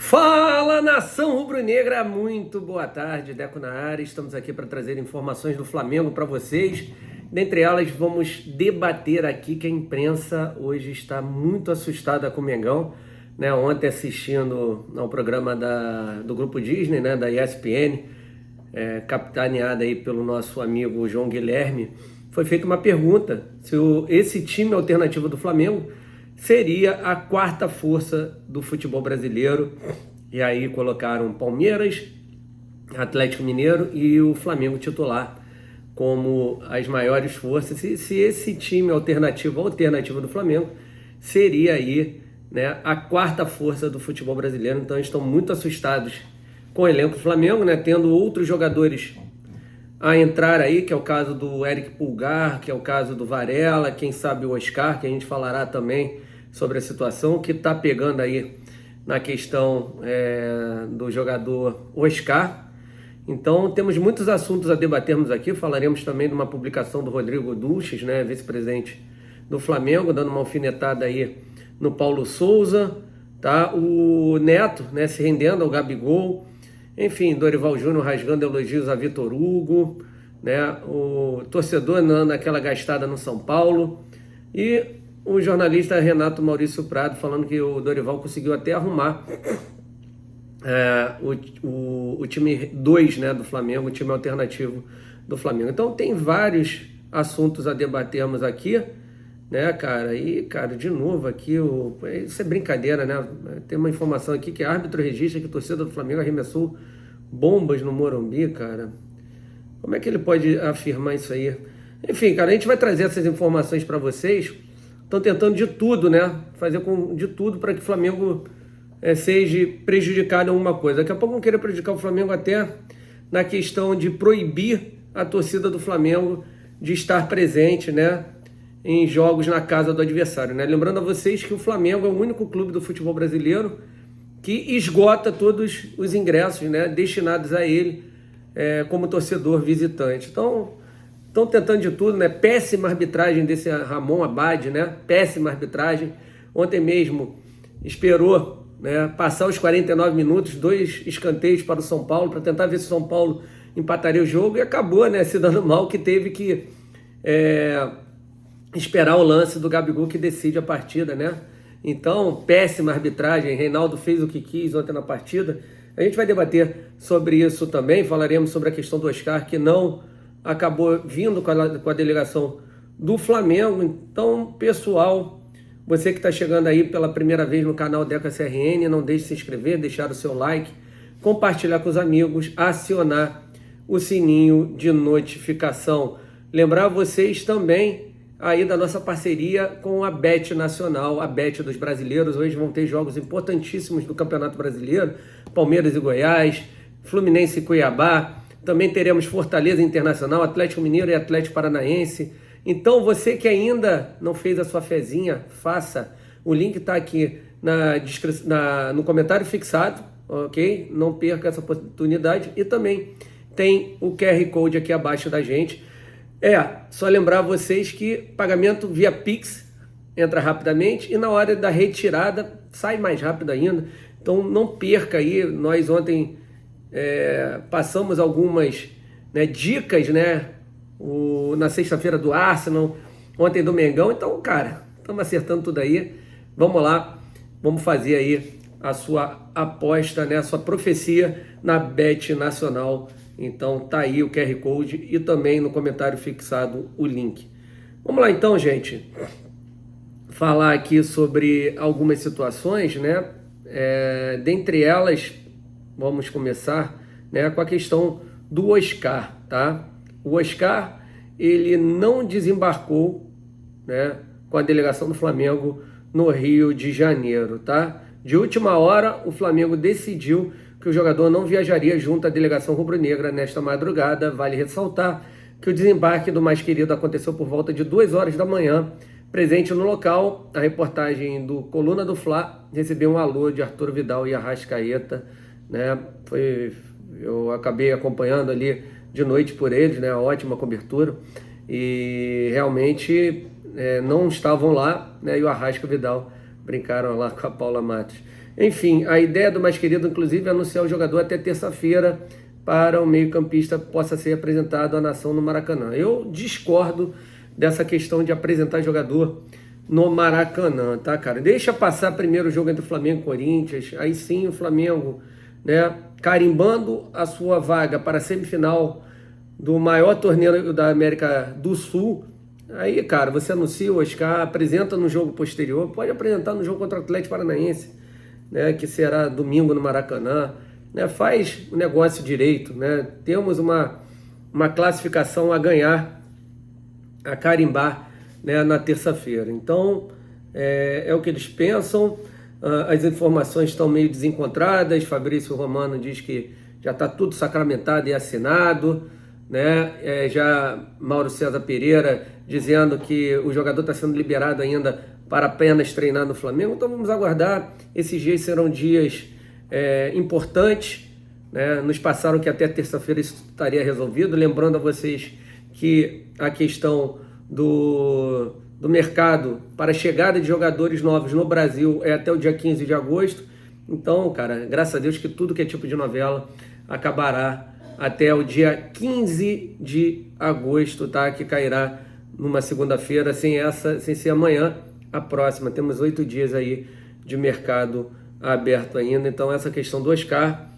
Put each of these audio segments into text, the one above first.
Fala, nação rubro-negra, muito boa tarde, Deco na área. Estamos aqui para trazer informações do Flamengo para vocês. Dentre elas, vamos debater aqui que a imprensa hoje está muito assustada com o Mengão, né? Ontem, assistindo ao programa do Grupo Disney, né? Da ESPN, capitaneada aí pelo nosso amigo João Guilherme, foi feita uma pergunta se esse time alternativo do Flamengo seria a quarta força do futebol brasileiro. E aí colocaram Palmeiras, Atlético Mineiro e o Flamengo titular como as maiores forças. Se esse time alternativo do Flamengo seria aí, né, a quarta força do futebol brasileiro. Então eles estão muito assustados com o elenco do Flamengo, né, tendo outros jogadores a entrar aí, que é o caso do Eric Pulgar, que é o caso do Varela, quem sabe o Oscar, que a gente falará também sobre a situação que está pegando aí na questão do jogador Oscar. Então temos muitos assuntos a debatermos aqui. Falaremos também de uma publicação do Rodrigo Dulces, né, vice-presidente do Flamengo, dando uma alfinetada aí no Paulo Souza, tá? O Neto, né, se rendendo ao Gabigol. Enfim, Dorival Júnior rasgando elogios a Vitor Hugo, né? O torcedor naquela gastada no São Paulo. E o jornalista Renato Maurício Prado falando que o Dorival conseguiu até arrumar o time 2, né, do Flamengo, o time alternativo do Flamengo. Então tem vários assuntos a debatermos aqui, né, cara? E, cara, de novo aqui, isso é brincadeira, né? Tem uma informação aqui que árbitro registra que a torcida do Flamengo arremessou bombas no Morumbi, cara. Como é que ele pode afirmar isso aí? Enfim, cara, a gente vai trazer essas informações para vocês. Estão tentando de tudo, né? Fazer de tudo para que o Flamengo seja prejudicado em alguma coisa. Daqui a pouco vão querer prejudicar o Flamengo até na questão de proibir a torcida do Flamengo de estar presente, né, em jogos na casa do adversário, né? Lembrando a vocês que o Flamengo é o único clube do futebol brasileiro que esgota todos os ingressos, né, destinados a ele como torcedor visitante. Então, estão tentando de tudo, né? Péssima arbitragem desse Ramon Abad, né? Péssima arbitragem. Ontem mesmo esperou, né, passar os 49 minutos, 2 escanteios para o São Paulo, para tentar ver se o São Paulo empataria o jogo, e acabou, né, se dando mal, que teve que esperar o lance do Gabigol que decide a partida, né? Então, péssima arbitragem. Reinaldo fez o que quis ontem na partida. A gente vai debater sobre isso também. Falaremos sobre a questão do Oscar, que não acabou vindo com a delegação do Flamengo. Então, pessoal, você que está chegando aí pela primeira vez no canal Deco SRN, não deixe de se inscrever, deixar o seu like, compartilhar com os amigos, acionar o sininho de notificação. Lembrar vocês também aí da nossa parceria com a Bet Nacional, a Bet dos brasileiros. Hoje vão ter jogos importantíssimos do Campeonato Brasileiro, Palmeiras e Goiás, Fluminense e Cuiabá. Também teremos Fortaleza Internacional, Atlético Mineiro e Atlético Paranaense. Então, você que ainda não fez a sua fezinha, faça. O link está aqui no comentário fixado, ok? Não perca essa oportunidade. E também tem o QR Code aqui abaixo da gente. Só lembrar vocês que pagamento via Pix entra rapidamente e na hora da retirada sai mais rápido ainda. Então, não perca aí. Nós ontem passamos algumas, né, dicas, né, na sexta-feira do Arsenal, ontem do Mengão. Então, cara, estamos acertando tudo aí. Vamos lá, vamos fazer aí a sua aposta, né, a sua profecia na Bet Nacional. Então tá aí o QR Code e também no comentário fixado o link. Vamos lá então, gente, falar aqui sobre algumas situações, né? Dentre elas, vamos começar, né, com a questão do Oscar, tá? O Oscar, ele não desembarcou, né, com a delegação do Flamengo no Rio de Janeiro, tá? De última hora, o Flamengo decidiu que o jogador não viajaria junto à delegação rubro-negra nesta madrugada. Vale ressaltar que o desembarque do mais querido aconteceu por volta de 2 horas da manhã. Presente no local, a reportagem do Coluna do Fla recebeu um alô de Arthur Vidal e Arrascaeta, né? Eu acabei acompanhando ali de noite por eles, né? Ótima cobertura. E realmente não estavam lá, né? E o Arrasca e o Vidal brincaram lá com a Paula Matos. Enfim, a ideia do Mais Querido, inclusive, é anunciar o jogador até terça-feira para o meio-campista possa ser apresentado à nação no Maracanã. Eu discordo dessa questão de apresentar jogador no Maracanã, tá, cara? Deixa passar primeiro o jogo entre o Flamengo e o Corinthians, aí sim o Flamengo, né, carimbando a sua vaga para a semifinal do maior torneio da América do Sul. Aí, cara, você anuncia o Oscar, apresenta no jogo posterior, pode apresentar no jogo contra o Atlético Paranaense, né, que será domingo no Maracanã, né, faz o negócio direito, né, temos uma classificação a ganhar, a carimbar, né, na terça-feira. Então, é o que eles pensam. As informações estão meio desencontradas. Fabrício Romano diz que já está tudo sacramentado e assinado, né? Já Mauro César Pereira dizendo que o jogador está sendo liberado ainda para apenas treinar no Flamengo. Então vamos aguardar. Esses dias serão dias importantes, né? Nos passaram que até terça-feira isso estaria resolvido. Lembrando a vocês que a questão do mercado para a chegada de jogadores novos no Brasil é até o dia 15 de agosto. Então, cara, graças a Deus que tudo que é tipo de novela acabará até o dia 15 de agosto, tá? Que cairá numa segunda-feira, sem ser amanhã, a próxima. Temos 8 dias aí de mercado aberto ainda. Então, essa questão do Oscar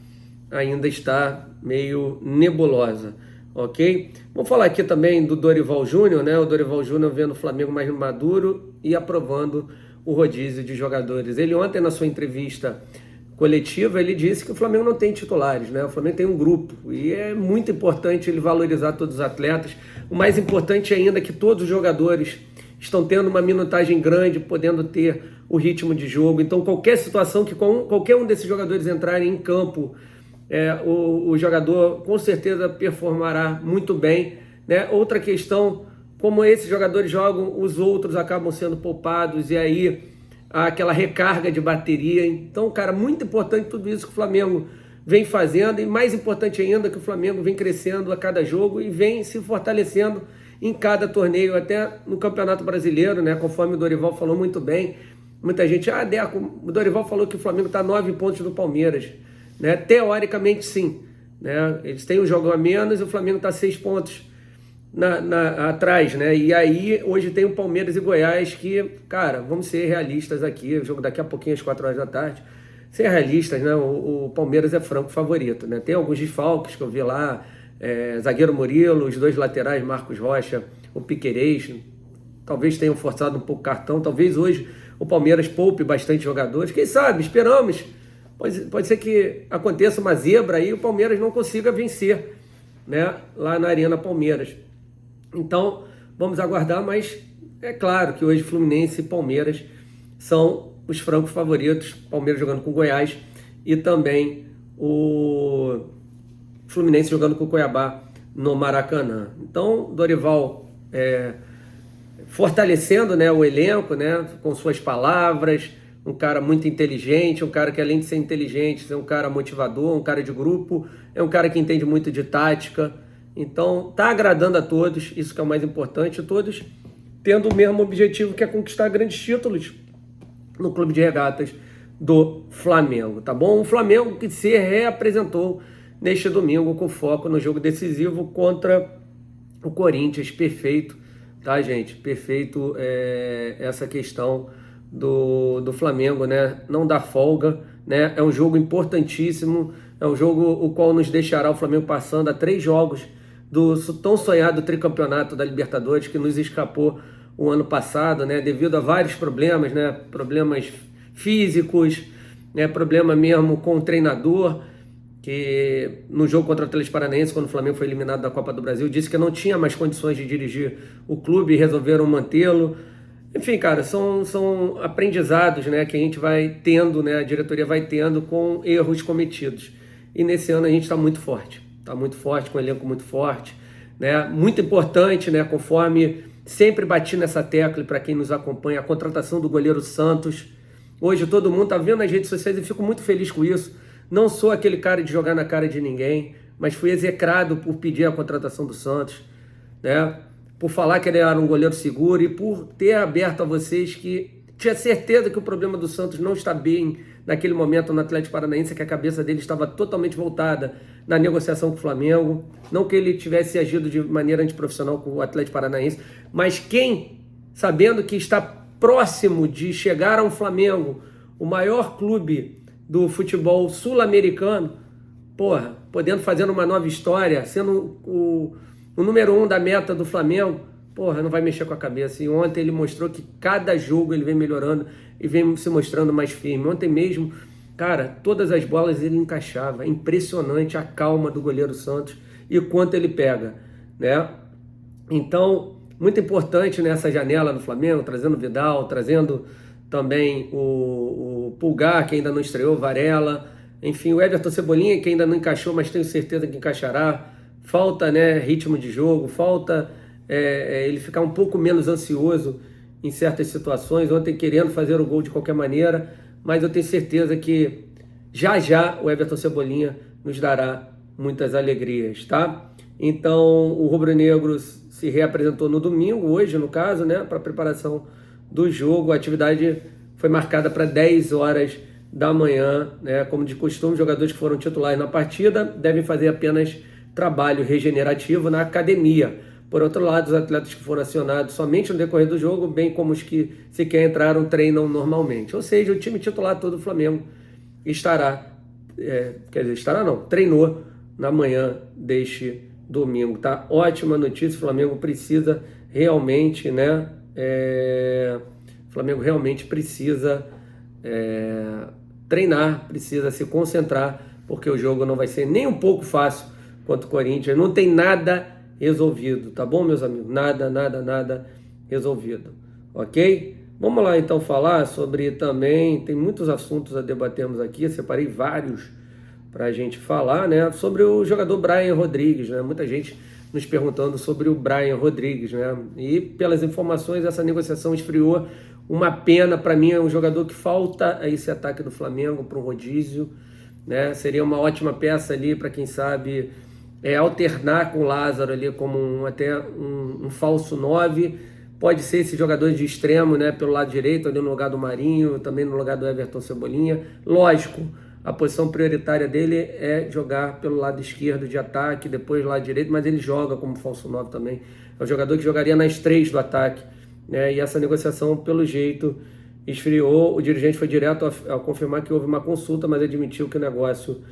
ainda está meio nebulosa. Ok? Vamos falar aqui também do Dorival Júnior, né? O Dorival Júnior vendo o Flamengo mais maduro e aprovando o rodízio de jogadores. Ele ontem, na sua entrevista coletiva, ele disse que o Flamengo não tem titulares, né? O Flamengo tem um grupo e é muito importante ele valorizar todos os atletas. O mais importante ainda é que todos os jogadores estão tendo uma minutagem grande, podendo ter o ritmo de jogo. Então, qualquer situação que qualquer um desses jogadores entrarem em campo, o jogador com certeza performará muito bem, né? Outra questão, como esses jogadores jogam, os outros acabam sendo poupados e aí há aquela recarga de bateria. Então, cara, muito importante tudo isso que o Flamengo vem fazendo e mais importante ainda que o Flamengo vem crescendo a cada jogo e vem se fortalecendo em cada torneio, até no Campeonato Brasileiro, né? Conforme o Dorival falou muito bem, muita gente, Deco, o Dorival falou que o Flamengo está a 9 pontos do Palmeiras. Né? Teoricamente sim, né? Eles têm um jogo a menos e o Flamengo está 6 pontos atrás, né? E aí hoje tem o Palmeiras e Goiás que, cara, vamos ser realistas aqui, o jogo daqui a pouquinho às 4 horas da tarde, ser realistas, né? O Palmeiras é franco favorito, né? Tem alguns desfalques que eu vi lá, zagueiro Murilo, os 2 laterais, Marcos Rocha, o Piquerez, talvez tenham forçado um pouco o cartão, talvez hoje o Palmeiras poupe bastante jogadores, quem sabe, esperamos. Pode ser que aconteça uma zebra aí e o Palmeiras não consiga vencer, né, lá na Arena Palmeiras. Então, vamos aguardar, mas é claro que hoje Fluminense e Palmeiras são os francos favoritos. Palmeiras jogando com Goiás e também o Fluminense jogando com o Cuiabá no Maracanã. Então, Dorival fortalecendo, né, o elenco, né, com suas palavras, um cara muito inteligente, um cara que além de ser inteligente, é um cara motivador, um cara de grupo, é um cara que entende muito de tática. Então, tá agradando a todos, isso que é o mais importante, todos tendo o mesmo objetivo, que é conquistar grandes títulos no Clube de Regatas do Flamengo, tá bom? O Flamengo que se reapresentou neste domingo com foco no jogo decisivo contra o Corinthians, perfeito, tá, gente? Perfeito essa questão do Flamengo, né? Não dá folga, né? É um jogo importantíssimo, é um jogo o qual nos deixará o Flamengo passando a 3 jogos do tão sonhado tricampeonato da Libertadores que nos escapou o ano passado, né? Devido a vários problemas, né? Problemas físicos, né? Problema mesmo com o treinador, que no jogo contra o Atlético Paranaense, quando o Flamengo foi eliminado da Copa do Brasil, disse que não tinha mais condições de dirigir o clube e resolveram mantê-lo. Enfim, cara, são aprendizados, né, que a gente vai tendo, né, a diretoria vai tendo com erros cometidos. E nesse ano a gente está muito forte, com um elenco muito forte, né, muito importante, né, conforme sempre bati nessa tecla para quem nos acompanha, a contratação do goleiro Santos. Hoje todo mundo está vendo nas redes sociais e fico muito feliz com isso. Não sou aquele cara de jogar na cara de ninguém, mas fui execrado por pedir a contratação do Santos, né? Por falar que ele era um goleiro seguro e por ter aberto a vocês que tinha certeza que o problema do Santos não está bem naquele momento no Atlético Paranaense, que a cabeça dele estava totalmente voltada na negociação com o Flamengo, não que ele tivesse agido de maneira antiprofissional com o Atlético Paranaense, mas quem, sabendo que está próximo de chegar ao Flamengo, o maior clube do futebol sul-americano, porra, podendo fazer uma nova história, sendo o número 1 da meta do Flamengo, porra, não vai mexer com a cabeça. E ontem ele mostrou que cada jogo ele vem melhorando e vem se mostrando mais firme. Ontem mesmo, cara, todas as bolas ele encaixava. É impressionante a calma do goleiro Santos e o quanto ele pega, né? Então, muito importante nessa janela no Flamengo, trazendo o Vidal, trazendo também o Pulgar, que ainda não estreou, Varela, enfim, o Everton Cebolinha, que ainda não encaixou, mas tenho certeza que encaixará. Falta, né, ritmo de jogo, falta ele ficar um pouco menos ansioso em certas situações, ontem querendo fazer o gol de qualquer maneira, mas eu tenho certeza que já o Everton Cebolinha nos dará muitas alegrias, tá? Então o rubro-negro se reapresentou no domingo, hoje no caso, né, para a preparação do jogo. A atividade foi marcada para 10 horas da manhã, né? Como de costume, os jogadores que foram titulares na partida devem fazer apenas trabalho regenerativo na academia. Por outro lado, os atletas que foram acionados somente no decorrer do jogo, bem como os que sequer entraram, treinam normalmente. Ou seja, o time titular todo do Flamengo treinou na manhã deste domingo, tá? Ótima notícia, o Flamengo precisa realmente, né? O Flamengo realmente precisa treinar, precisa se concentrar, porque o jogo não vai ser nem um pouco fácil contra o Corinthians. Não tem nada resolvido, tá bom, meus amigos? Nada resolvido, ok? Vamos lá então falar sobre também, tem muitos assuntos a debatermos aqui, eu separei vários para a gente falar, né? Sobre o jogador Brian Rodrigues, né? Muita gente nos perguntando sobre o Brian Rodrigues, né? E pelas informações, essa negociação esfriou. Uma pena, para mim, é um jogador que falta a esse ataque do Flamengo para um rodízio, né? Seria uma ótima peça ali para quem sabe alternar com o Lázaro ali como até um falso 9. Pode ser esse jogador de extremo, né? Pelo lado direito, ali no lugar do Marinho, também no lugar do Everton Cebolinha. Lógico, a posição prioritária dele é jogar pelo lado esquerdo de ataque, depois do lado direito, mas ele joga como falso 9 também. É um jogador que jogaria nas 3 do ataque, né? E essa negociação, pelo jeito, esfriou. O dirigente foi direto ao confirmar que houve uma consulta, mas admitiu que o negócio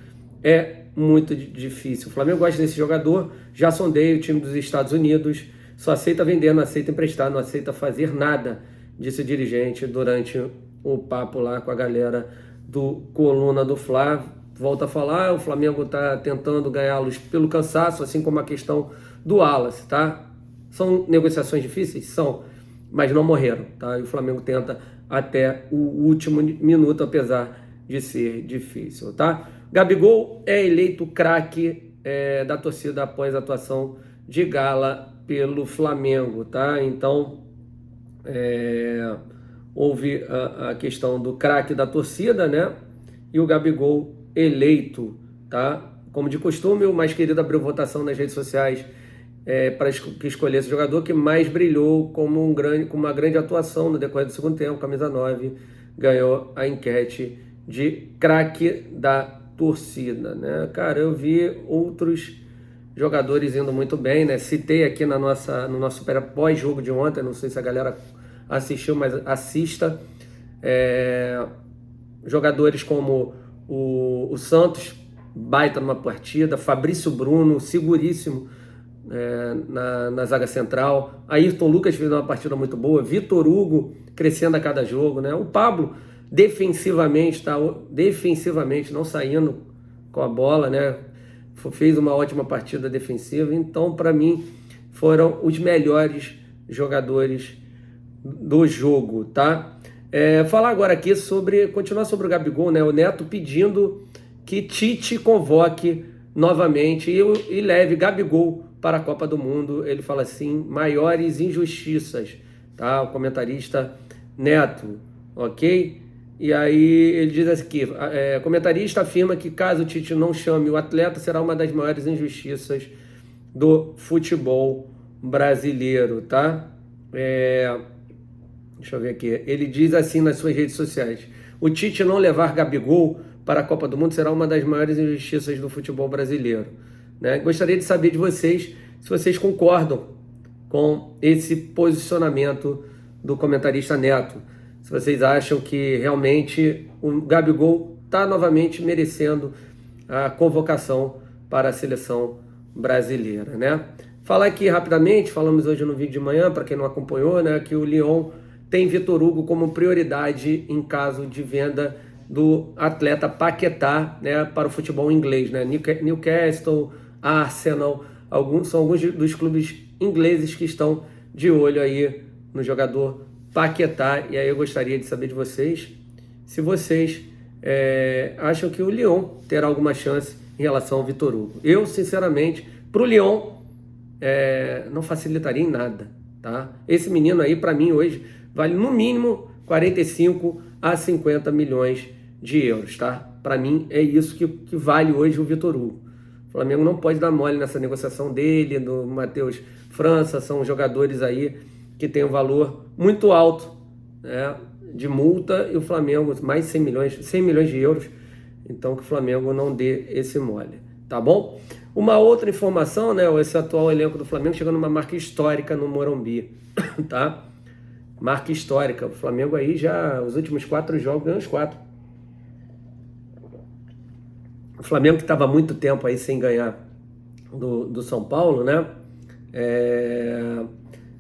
é muito difícil. O Flamengo gosta desse jogador, já sondei o time dos Estados Unidos, só aceita vender, não aceita emprestar, não aceita fazer nada, disse o dirigente durante o papo lá com a galera do Coluna do Fla. Volta a falar, o Flamengo está tentando ganhá-los pelo cansaço, assim como a questão do Wallace, tá? São negociações difíceis? São, mas não morreram, tá? E o Flamengo tenta até o último minuto, apesar de ser difícil, tá? Gabigol é eleito craque da torcida após a atuação de gala pelo Flamengo, tá? Então, houve a questão do craque da torcida, né? E o Gabigol eleito, tá? Como de costume, o Mais Querido abriu votação nas redes sociais para que escolhesse o jogador que mais brilhou com uma grande atuação no decorrer do segundo tempo. Camisa 9 ganhou a enquete de craque da torcida, né? Cara, eu vi outros jogadores indo muito bem, né? Citei aqui no nosso pós-jogo de ontem, não sei se a galera assistiu, mas assista. Jogadores como o Santos, baita numa partida, Fabrício Bruno, seguríssimo na zaga central, Ayrton Lucas fez uma partida muito boa, Vitor Hugo crescendo a cada jogo, né? O Pablo defensivamente, não saindo com a bola, né? Fez uma ótima partida defensiva. Então, para mim, foram os melhores jogadores do jogo, tá? Falar agora aqui continuar sobre o Gabigol, né? O Neto pedindo que Tite convoque novamente e leve Gabigol para a Copa do Mundo. Ele fala assim, maiores injustiças, tá? O comentarista Neto, ok? E aí ele diz aqui, comentarista afirma que caso o Tite não chame o atleta, será uma das maiores injustiças do futebol brasileiro, tá? Deixa eu ver aqui. Ele diz assim nas suas redes sociais: o Tite não levar Gabigol para a Copa do Mundo será uma das maiores injustiças do futebol brasileiro. Né? Gostaria de saber de vocês se vocês concordam com esse posicionamento do comentarista Neto. Se vocês acham que realmente o Gabigol está novamente merecendo a convocação para a seleção brasileira, né? Falar aqui rapidamente, falamos hoje no vídeo de manhã, para quem não acompanhou, né, que o Lyon tem Vitor Hugo como prioridade em caso de venda do atleta Paquetá, né, para o futebol inglês, né? Newcastle, Arsenal, são alguns dos clubes ingleses que estão de olho aí no jogador Paquetá. E aí eu gostaria de saber de vocês se vocês acham que o Lyon terá alguma chance em relação ao Vitor Hugo. Eu, sinceramente, para o Lyon, não facilitaria em nada, tá? Esse menino aí, para mim, hoje, vale no mínimo 45 a 50 milhões de euros, tá? Para mim, é isso que vale hoje o Vitor Hugo. O Flamengo não pode dar mole nessa negociação dele, do Matheus França, são jogadores aí que têm um valor muito alto, né, de multa, e o Flamengo, mais 100 milhões de euros, então que o Flamengo não dê esse mole, tá bom? Uma outra informação, né, esse atual elenco do Flamengo chegando numa marca histórica no Morumbi, tá? Marca histórica, o Flamengo aí já, os últimos 4 jogos, ganhou os 4. O Flamengo que estava há muito tempo aí sem ganhar do São Paulo, né?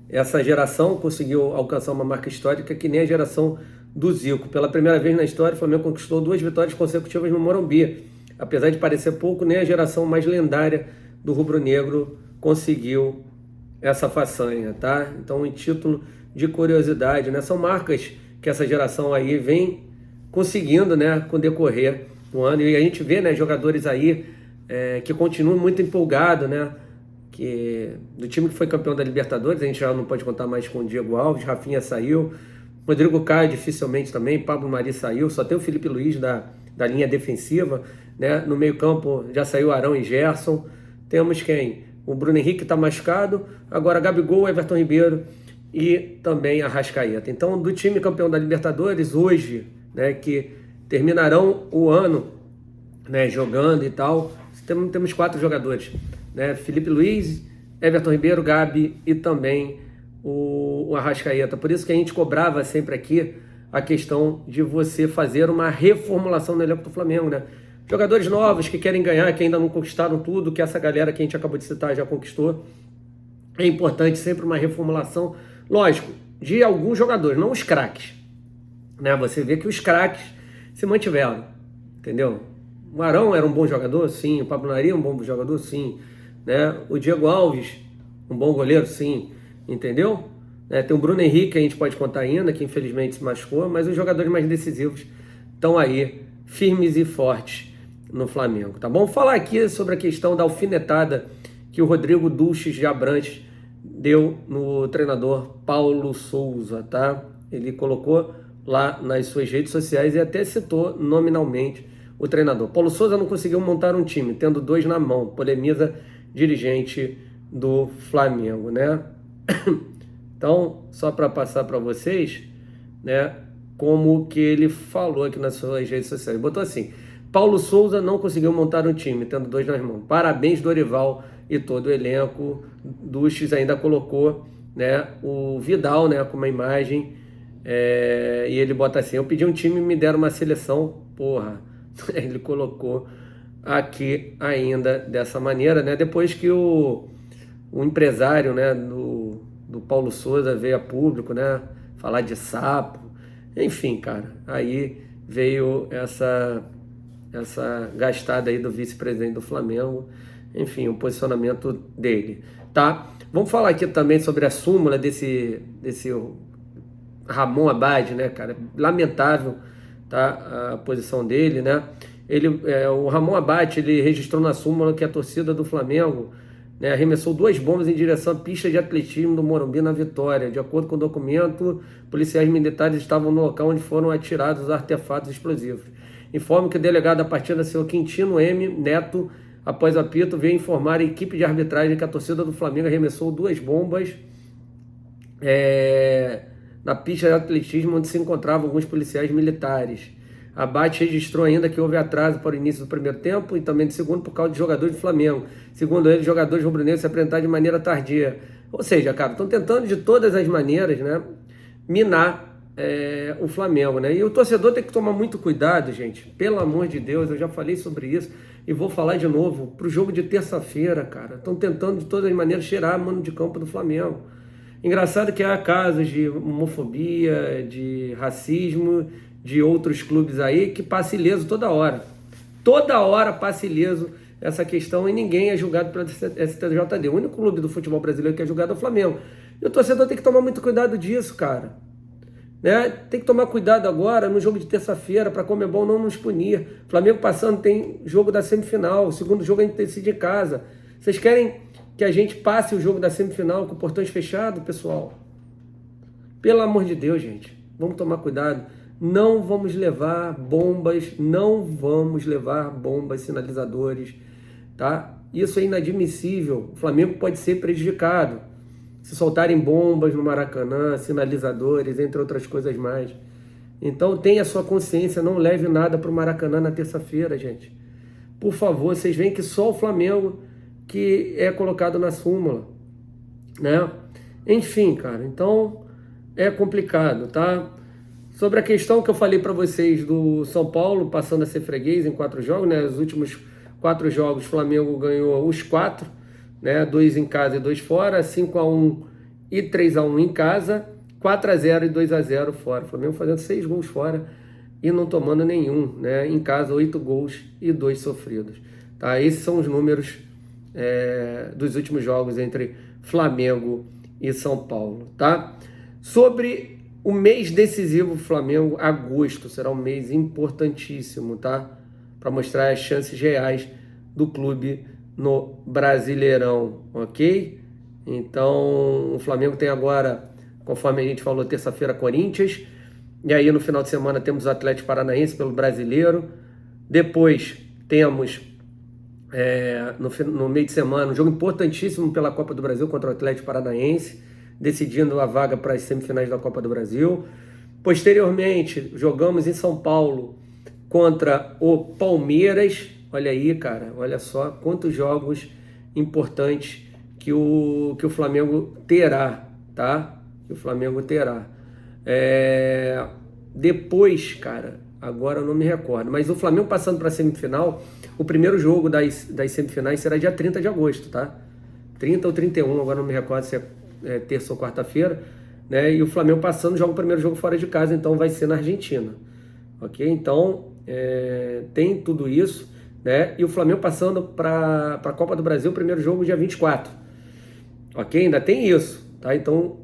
Essa geração conseguiu alcançar uma marca histórica que nem a geração do Zico. Pela primeira vez na história, o Flamengo conquistou 2 vitórias consecutivas no Morumbi. Apesar de parecer pouco, nem a geração mais lendária do rubro-negro conseguiu essa façanha, tá? Então, em título de curiosidade, né? São marcas que essa geração aí vem conseguindo, né, com o decorrer do ano. E a gente vê, né, jogadores aí que continuam muito empolgados, né? Do time que foi campeão da Libertadores, a gente já não pode contar mais com o Diego Alves, Rafinha saiu, Rodrigo Caio dificilmente também, Pablo Mari saiu, só tem o Felipe Luiz da linha defensiva, né? No meio campo já saiu Arão e Gerson, temos quem? O Bruno Henrique está machucado, agora Gabigol, Everton Ribeiro e também Arrascaeta. Então, do time campeão da Libertadores hoje, né, que terminarão o ano, né, jogando e tal, temos 4 jogadores, né? Felipe Luiz, Everton Ribeiro, Gabi e também o Arrascaeta. Por isso que a gente cobrava sempre aqui a questão de você fazer uma reformulação no elenco do Flamengo, né? Jogadores novos que querem ganhar, que ainda não conquistaram tudo, que essa galera que a gente acabou de citar já conquistou. É importante sempre uma reformulação, lógico, de alguns jogadores, não os craques, né? Você vê que os craques se mantiveram, entendeu? O Arão era um bom jogador, sim. O Pablo Mari é um bom jogador, sim, né? O Diego Alves, um bom goleiro, sim, entendeu? Tem o Bruno Henrique, que a gente pode contar ainda, que infelizmente se machucou, mas os jogadores mais decisivos estão aí, firmes e fortes no Flamengo, tá bom? Falar aqui sobre a questão da alfinetada que o Rodrigo Dulces de Abrantes deu no treinador Paulo Souza, tá? Ele colocou lá nas suas redes sociais e até citou nominalmente o treinador. Paulo Souza não conseguiu montar um time, tendo 2 na mão, polemiza dirigente do Flamengo, né? Então, só para passar para vocês, né, como que ele falou aqui nas suas redes sociais. Botou assim: Paulo Souza não conseguiu montar um time, tendo 2 nas mãos. Parabéns, Dorival e todo o elenco. Duches ainda colocou, né, o Vidal, né, com uma imagem, e ele bota assim: eu pedi um time e me deram uma seleção, porra. Ele colocou aqui ainda dessa maneira, né, depois que o empresário, né, do Paulo Souza veio a público, né, falar de sapo, enfim, cara, aí veio essa gastada aí do vice-presidente do Flamengo, enfim, o posicionamento dele, tá? Vamos falar aqui também sobre a súmula desse Ramon Abad, né, cara, lamentável, tá, a posição dele, né? O Ramon Abad, ele registrou na súmula que a torcida do Flamengo, né, arremessou 2 bombas em direção à pista de atletismo do Morumbi na Vitória. De acordo com o documento, policiais militares estavam no local onde foram atirados os artefatos explosivos. Informa que o delegado da partida, senhor Quintino M. Neto, após o apito, veio informar a equipe de arbitragem que a torcida do Flamengo arremessou 2 bombas na pista de atletismo onde se encontravam alguns policiais militares. A BAT registrou ainda que houve atraso para o início do primeiro tempo e também do segundo por causa de jogadores do Flamengo. Segundo ele, os jogadores rubro-negros se apresentaram de maneira tardia. Ou seja, cara, estão tentando de todas as maneiras, né, minar o Flamengo, né? E o torcedor tem que tomar muito cuidado, gente. Pelo amor de Deus, eu já falei sobre isso e vou falar de novo. Pro jogo de terça-feira, cara, estão tentando de todas as maneiras tirar a mano de campo do Flamengo. Engraçado que há casos de homofobia, de racismo, de outros clubes aí que passa ileso toda hora. Toda hora passa ileso essa questão e ninguém é julgado pela STJD. O único clube do futebol brasileiro que é julgado é o Flamengo. E o torcedor tem que tomar muito cuidado disso, cara. Né? Tem que tomar cuidado agora no jogo de terça-feira para a Conmebol não nos punir. Flamengo passando tem jogo da semifinal, o segundo jogo a gente decide em casa. Vocês querem que a gente passe o jogo da semifinal com portões fechados, pessoal? Pelo amor de Deus, gente, vamos tomar cuidado. Não vamos levar bombas, sinalizadores, tá? Isso é inadmissível. O Flamengo pode ser prejudicado se soltarem bombas no Maracanã, sinalizadores, entre outras coisas mais. Então tenha sua consciência, não leve nada para o Maracanã na terça-feira, gente. Por favor, vocês veem que só o Flamengo que é colocado na súmula, né? Enfim, cara, então é complicado, tá? Sobre a questão que eu falei para vocês do São Paulo passando a ser freguês em 4 jogos, né? Os últimos 4 jogos o Flamengo ganhou os 4, né? 2 em casa e 2 fora, 5-1 e 3-1 em casa, 4-0 e 2-0 fora. O Flamengo fazendo 6 gols fora e não tomando nenhum, né? Em casa 8 gols e 2 sofridos. Tá? Esses são os números dos últimos jogos entre Flamengo e São Paulo, tá? Sobre o mês decisivo do Flamengo, agosto, será um mês importantíssimo, tá? Para mostrar as chances reais do clube no Brasileirão, ok? Então, o Flamengo tem agora, conforme a gente falou, terça-feira Corinthians, e aí no final de semana temos o Atlético Paranaense pelo Brasileiro, depois temos no meio de semana um jogo importantíssimo pela Copa do Brasil contra o Atlético Paranaense, decidindo a vaga para as semifinais da Copa do Brasil. Posteriormente, jogamos em São Paulo contra o Palmeiras. Olha aí, cara, olha só quantos jogos importantes que o Flamengo terá, tá? Que o Flamengo terá. Depois, cara, agora eu não me recordo, mas o Flamengo passando para a semifinal, o primeiro jogo das semifinais será dia 30 de agosto, tá? 30 ou 31, agora não me recordo se é terça ou quarta-feira, né? E o Flamengo passando joga o primeiro jogo fora de casa, então vai ser na Argentina, ok? Então tem tudo isso, né? E o Flamengo passando para a Copa do Brasil, o primeiro jogo dia 24, ok? Ainda tem isso, tá? Então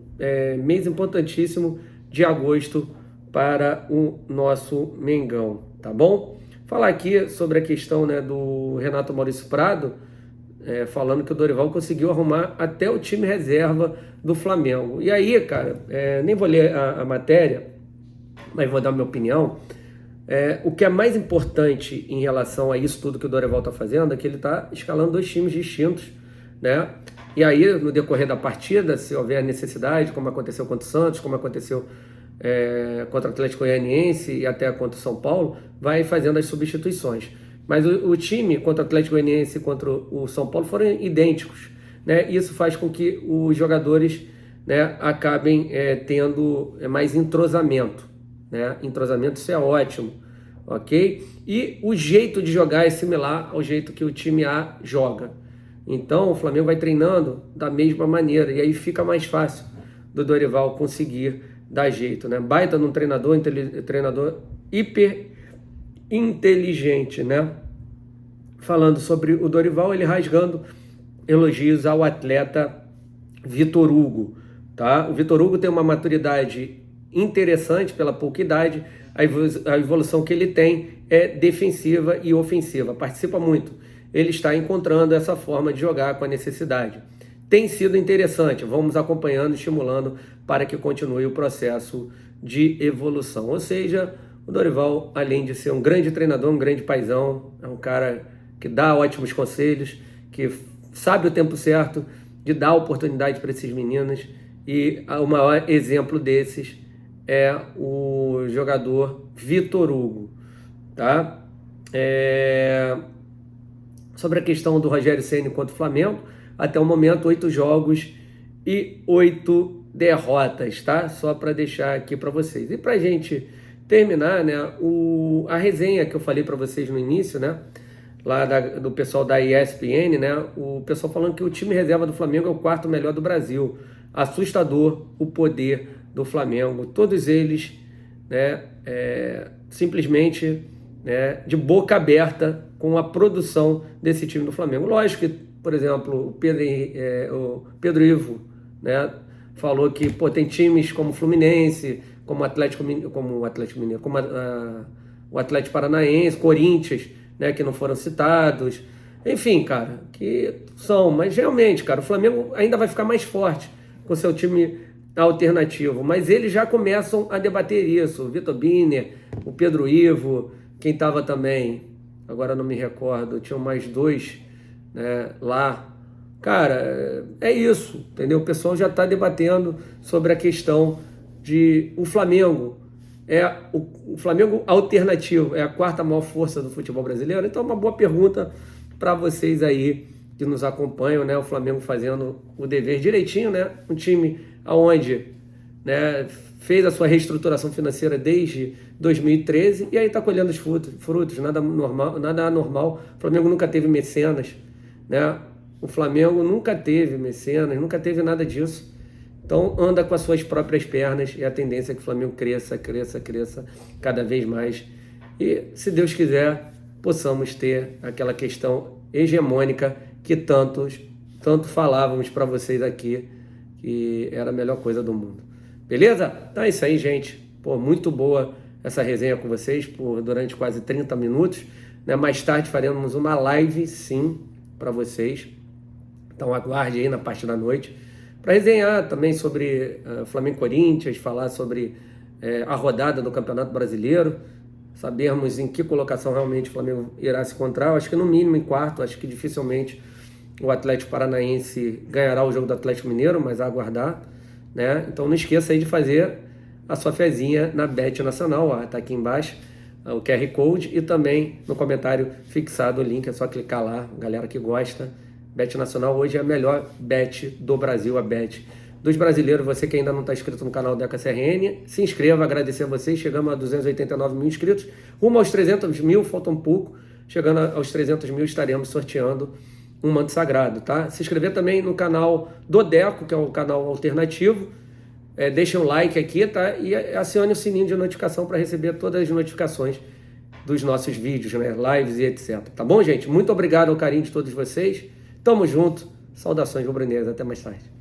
mês importantíssimo de agosto para o nosso Mengão, tá bom? Falar aqui sobre a questão, né, do Renato Maurício Prado, falando que o Dorival conseguiu arrumar até o time reserva do Flamengo. E aí, cara, nem vou ler a matéria, mas vou dar minha opinião. O que é mais importante em relação a isso tudo que o Dorival está fazendo é que ele está escalando 2 times distintos, né? E aí, no decorrer da partida, se houver necessidade, como aconteceu contra o Santos, como aconteceu contra o Atlético Goianiense e até contra o São Paulo, vai fazendo as substituições. Mas o time contra o Atlético Goianiense e contra o São Paulo foram idênticos, né? Isso faz com que os jogadores, né, acabem tendo mais entrosamento, né? Entrosamento, isso é ótimo, ok? E o jeito de jogar é similar ao jeito que o time A joga. Então o Flamengo vai treinando da mesma maneira e aí fica mais fácil do Dorival conseguir dar jeito, né? Baita num treinador hiper inteligente, né? Falando sobre o Dorival, ele rasgando elogios ao atleta Vitor Hugo, tá? O Vitor Hugo tem uma maturidade interessante pela pouca idade, a evolução que ele tem é defensiva e ofensiva, participa muito. Ele está encontrando essa forma de jogar com a necessidade. Tem sido interessante, vamos acompanhando, estimulando para que continue o processo de evolução. Ou seja, o Dorival, além de ser um grande treinador, um grande paizão, é um cara que dá ótimos conselhos, que sabe o tempo certo de dar oportunidade para esses meninos, e o maior exemplo desses é o jogador Vitor Hugo, tá? Sobre a questão do Rogério Ceni contra o Flamengo, até o momento 8 jogos e 8 derrotas, tá? Só para deixar aqui para vocês. E para a gente terminar, né, a resenha que eu falei para vocês no início, né, lá do pessoal da ESPN, né, o pessoal falando que o time reserva do Flamengo é o quarto melhor do Brasil. Assustador o poder do Flamengo. Todos eles, né, simplesmente, né, de boca aberta com a produção desse time do Flamengo. Lógico que, por exemplo, o Pedro Ivo, né, falou que tem times como o Fluminense, como o Atlético Mineiro, como o Atlético Paranaense, Corinthians, né, que não foram citados. Enfim, cara, que são. Mas realmente, cara, o Flamengo ainda vai ficar mais forte com seu time alternativo. Mas eles já começam a debater isso. O Vitor Biner, o Pedro Ivo, quem estava também, agora não me recordo, tinham mais dois, né, lá. Cara, é isso, entendeu? O pessoal já está debatendo sobre a questão de o Flamengo o Flamengo alternativo é a quarta maior força do futebol brasileiro. Então, uma boa pergunta para vocês aí que nos acompanham, né? O Flamengo fazendo o dever direitinho, né? Um time aonde, né, fez a sua reestruturação financeira desde 2013 e aí está colhendo os frutos, nada anormal. O Flamengo nunca teve mecenas, né? O Flamengo nunca teve mecenas, nunca teve nada disso. Então anda com as suas próprias pernas e a tendência é que o Flamengo cresça cada vez mais. E, se Deus quiser, possamos ter aquela questão hegemônica que tanto falávamos para vocês aqui, que era a melhor coisa do mundo. Beleza? Então é isso aí, gente. Muito boa essa resenha com vocês durante quase 30 minutos. Né? Mais tarde faremos uma live, sim, para vocês. Então aguarde aí na parte da noite para resenhar também sobre Flamengo e Corinthians, falar sobre a rodada do Campeonato Brasileiro, sabermos em que colocação realmente o Flamengo irá se encontrar. Eu acho que no mínimo em quarto, acho que dificilmente o Atlético Paranaense ganhará o jogo do Atlético Mineiro, mas a aguardar, né? Então não esqueça aí de fazer a sua fezinha na Bet Nacional, está aqui embaixo o QR Code e também no comentário fixado o link, é só clicar lá, galera que gosta. Bet Nacional hoje é a melhor bet do Brasil, a bet dos brasileiros. Você que ainda não está inscrito no canal Deca CRN, se inscreva, agradecer a vocês. Chegamos a 289 mil inscritos, rumo aos 300 mil, falta um pouco. Chegando aos 300 mil, estaremos sorteando um manto sagrado, tá? Se inscrever também no canal do Deco, que é o canal alternativo. Deixe um like aqui, tá? E acione o sininho de notificação para receber todas as notificações dos nossos vídeos, né? Lives e etc. Tá bom, gente? Muito obrigado ao carinho de todos vocês. Tamo junto. Saudações rubro-negras. Até mais tarde.